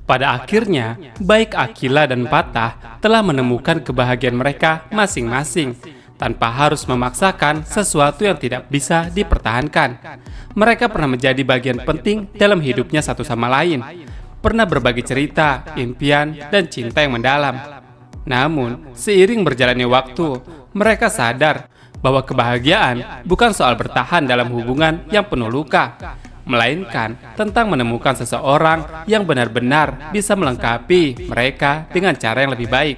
Pada akhirnya, baik Akila dan Fatah telah menemukan kebahagiaan mereka masing-masing, tanpa harus memaksakan sesuatu yang tidak bisa dipertahankan. Mereka pernah menjadi bagian penting dalam hidupnya satu sama lain, pernah berbagi cerita, impian, dan cinta yang mendalam. Namun, seiring berjalannya waktu, mereka sadar bahwa kebahagiaan bukan soal bertahan dalam hubungan yang penuh luka, melainkan tentang menemukan seseorang yang benar-benar bisa melengkapi mereka dengan cara yang lebih baik.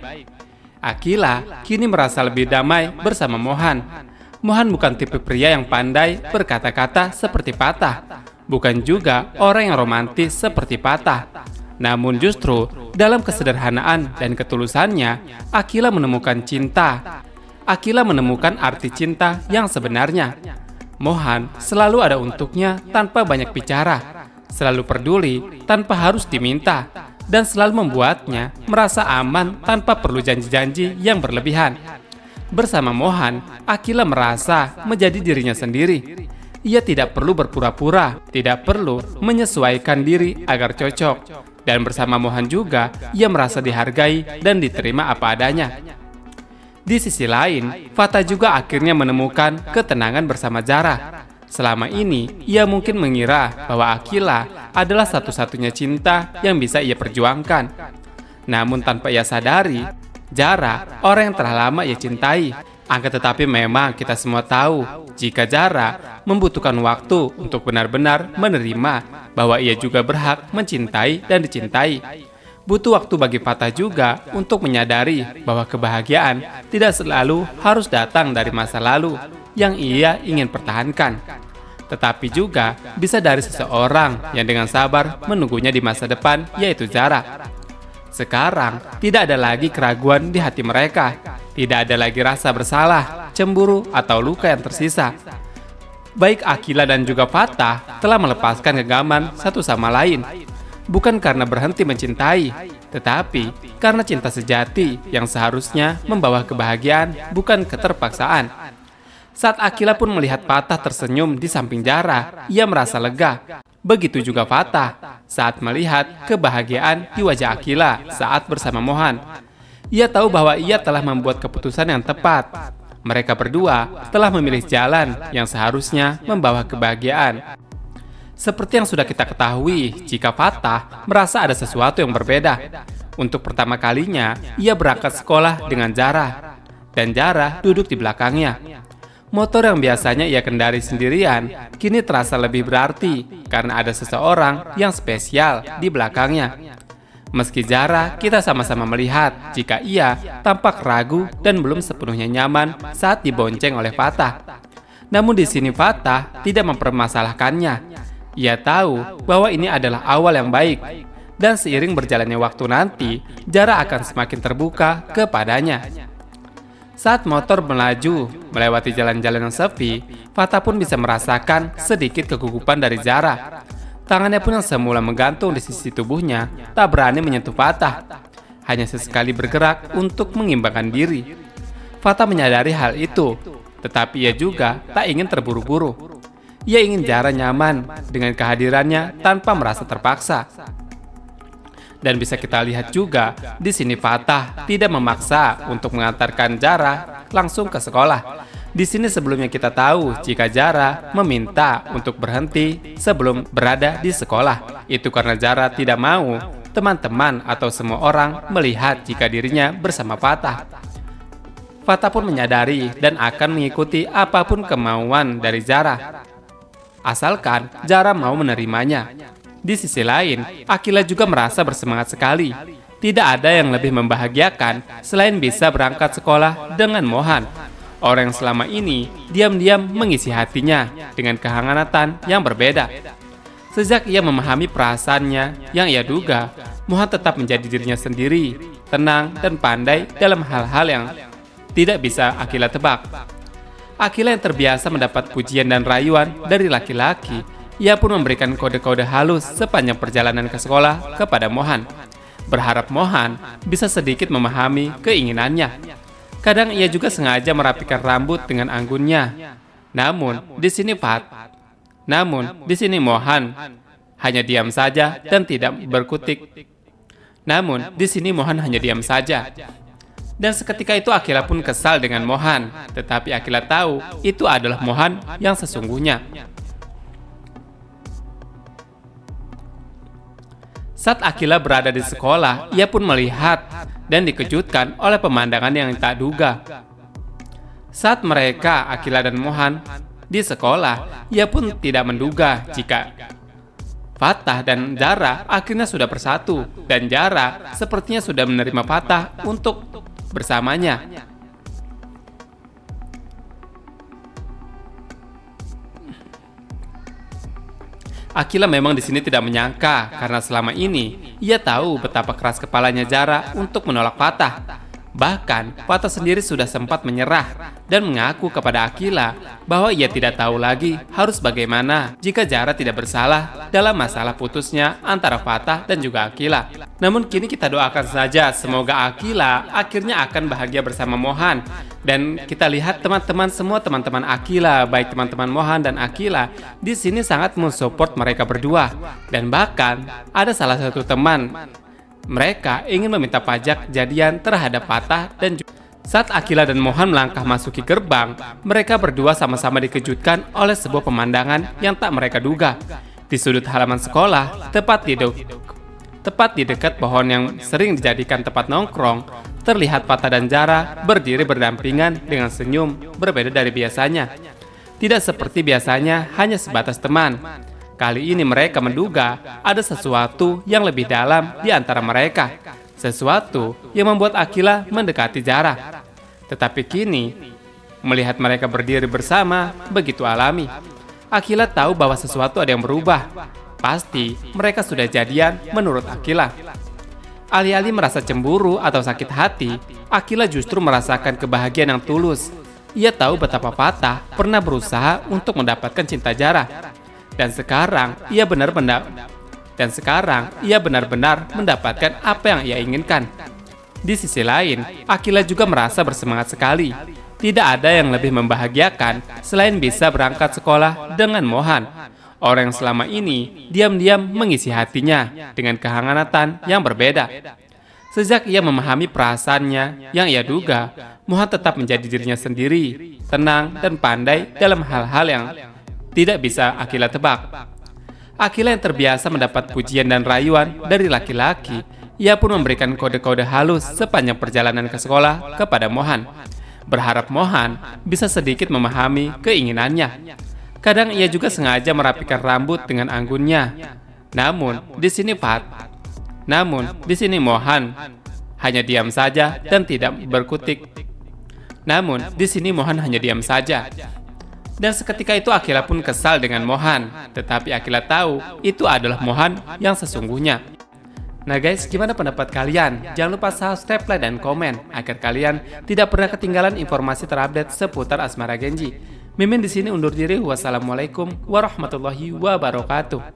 Akila kini merasa lebih damai bersama Mohan. Mohan bukan tipe pria yang pandai berkata-kata seperti Fatah, bukan juga orang yang romantis seperti Fatah. Namun justru dalam kesederhanaan dan ketulusannya, Akila menemukan cinta. Akila menemukan arti cinta yang sebenarnya. Mohan selalu ada untuknya tanpa banyak bicara, selalu peduli tanpa harus diminta, dan selalu membuatnya merasa aman tanpa perlu janji-janji yang berlebihan. Bersama Mohan, Akila merasa menjadi dirinya sendiri. Ia tidak perlu berpura-pura, tidak perlu menyesuaikan diri agar cocok. Dan bersama Mohan juga, ia merasa dihargai dan diterima apa adanya. Di sisi lain, Fatah juga akhirnya menemukan ketenangan bersama Zara. Selama ini, ia mungkin mengira bahwa Akila adalah satu-satunya cinta yang bisa ia perjuangkan. Namun tanpa ia sadari, Zara orang yang telah lama ia cintai. Akan tetapi memang kita semua tahu, jika Zara membutuhkan waktu untuk benar-benar menerima bahwa ia juga berhak mencintai dan dicintai. Butuh waktu bagi Fatah juga untuk menyadari bahwa kebahagiaan tidak selalu harus datang dari masa lalu yang ia ingin pertahankan, tetapi juga bisa dari seseorang yang dengan sabar menunggunya di masa depan, yaitu Zara. Sekarang tidak ada lagi keraguan di hati mereka, tidak ada lagi rasa bersalah, cemburu, atau luka yang tersisa. Baik Akila dan juga Fatah telah melepaskan genggaman satu sama lain, bukan karena berhenti mencintai, tetapi karena cinta sejati yang seharusnya membawa kebahagiaan, bukan keterpaksaan. Saat Akila pun melihat Fatah tersenyum di samping Zara, ia merasa lega. Begitu juga Fatah saat melihat kebahagiaan di wajah Akila saat bersama Mohan. Ia tahu bahwa ia telah membuat keputusan yang tepat. Mereka berdua telah memilih jalan yang seharusnya membawa kebahagiaan. Seperti yang sudah kita ketahui, jika Fatah merasa ada sesuatu yang berbeda. Untuk pertama kalinya, ia berangkat sekolah dengan Zara, dan Zara duduk di belakangnya. Motor yang biasanya ia kendari sendirian, kini terasa lebih berarti karena ada seseorang yang spesial di belakangnya. Meski Zara, kita sama-sama melihat jika ia tampak ragu dan belum sepenuhnya nyaman saat dibonceng oleh Fatah. Namun di sini Fatah tidak mempermasalahkannya. Ia tahu bahwa ini adalah awal yang baik, dan seiring berjalannya waktu nanti, Zara akan semakin terbuka kepadanya. Saat motor melaju melewati jalan-jalan yang sepi, Fatah pun bisa merasakan sedikit kegugupan dari Zara. Tangannya pun yang semula menggantung di sisi tubuhnya tak berani menyentuh Fatah, hanya sesekali bergerak untuk mengimbangkan diri. Fatah menyadari hal itu, tetapi ia juga tak ingin terburu-buru. Ia ingin Zara nyaman dengan kehadirannya tanpa merasa terpaksa. Dan bisa kita lihat juga, di sini Fatah tidak memaksa untuk mengantarkan Zara langsung ke sekolah. Di sini sebelumnya kita tahu jika Zara meminta untuk berhenti sebelum berada di sekolah. Itu karena Zara tidak mau teman-teman atau semua orang melihat jika dirinya bersama Fatah. Fatah pun menyadari dan akan mengikuti apapun kemauan dari Zara, asalkan Zara mau menerimanya. Di sisi lain, Akila juga merasa bersemangat sekali. Tidak ada yang lebih membahagiakan selain bisa berangkat sekolah dengan Mohan, orang yang selama ini diam-diam mengisi hatinya dengan kehangatan yang berbeda. Sejak ia memahami perasaannya yang ia duga, Mohan tetap menjadi dirinya sendiri, tenang dan pandai dalam hal-hal yang tidak bisa Akila tebak. Akila yang terbiasa mendapat pujian dan rayuan dari laki-laki, ia pun memberikan kode-kode halus sepanjang perjalanan ke sekolah kepada Mohan, berharap Mohan bisa sedikit memahami keinginannya. Kadang ia juga sengaja merapikan rambut dengan anggunnya. Namun di sini Mohan hanya diam saja dan tidak berkutik. Namun, di sini Mohan hanya diam saja. Dan seketika itu Akila pun kesal dengan Mohan, tetapi Akila tahu itu adalah Mohan yang sesungguhnya. Saat Akila berada di sekolah, ia pun melihat dan dikejutkan oleh pemandangan yang tak duga. Saat mereka, Akila dan Mohan, di sekolah, ia pun tidak menduga jika Fatah dan Jara akhirnya sudah bersatu, dan Jara sepertinya sudah menerima Fatah untuk bersamanya. Akila memang di sini tidak menyangka karena selama ini ia tahu betapa keras kepalanya Jara untuk menolak Fatah. Bahkan, Fatah sendiri sudah sempat menyerah dan mengaku kepada Akila bahwa ia tidak tahu lagi harus bagaimana jika Jara tidak bersalah dalam masalah putusnya antara Fatah dan juga Akila. Namun kini kita doakan saja semoga Akila akhirnya akan bahagia bersama Mohan. Dan kita lihat semua teman-teman Akila, baik teman-teman Mohan dan Akila, di sini sangat mensupport mereka berdua. Dan bahkan ada salah satu teman mereka ingin meminta pajak jadian terhadap Fatah dan saat Akila dan Mohan melangkah masuki gerbang, mereka berdua sama-sama dikejutkan oleh sebuah pemandangan yang tak mereka duga. Di sudut halaman sekolah, tepat di dekat pohon yang sering dijadikan tempat nongkrong, terlihat Fatah dan Jara berdiri berdampingan dengan senyum berbeda dari biasanya. Tidak seperti biasanya hanya sebatas teman. Kali ini mereka menduga ada sesuatu yang lebih dalam di antara mereka. Sesuatu yang membuat Akila mendekati Jara. Tetapi kini, melihat mereka berdiri bersama begitu alami, Akila tahu bahwa sesuatu ada yang berubah. Pasti mereka sudah jadian menurut Akila. Alih-alih merasa cemburu atau sakit hati, Akila justru merasakan kebahagiaan yang tulus. Ia tahu betapa Fatah pernah berusaha untuk mendapatkan cinta Jara. Dan sekarang ia benar-benar mendapatkan apa yang ia inginkan. Di sisi lain, Akila juga merasa bersemangat sekali. Tidak ada yang lebih membahagiakan selain bisa berangkat sekolah dengan Mohan. Orang yang selama ini diam-diam mengisi hatinya dengan kehangatan yang berbeda. Sejak ia memahami perasaannya yang ia duga, Mohan tetap menjadi dirinya sendiri, tenang dan pandai dalam hal-hal yang tidak bisa Akila tebak. Akila yang terbiasa mendapat pujian dan rayuan dari laki-laki, ia pun memberikan kode-kode halus sepanjang perjalanan ke sekolah kepada Mohan. Berharap Mohan bisa sedikit memahami keinginannya. Kadang ia juga sengaja merapikan rambut dengan anggunnya. Namun, di sini Mohan hanya diam saja dan tidak berkutik. Dan seketika itu Akila pun kesal dengan Mohan, tetapi Akila tahu itu adalah Mohan yang sesungguhnya. Nah guys, gimana pendapat kalian? Jangan lupa subscribe, like, dan komen agar kalian tidak pernah ketinggalan informasi terupdate seputar Asmara Genji. Mimin di sini undur diri. Wassalamualaikum warahmatullahi wabarakatuh.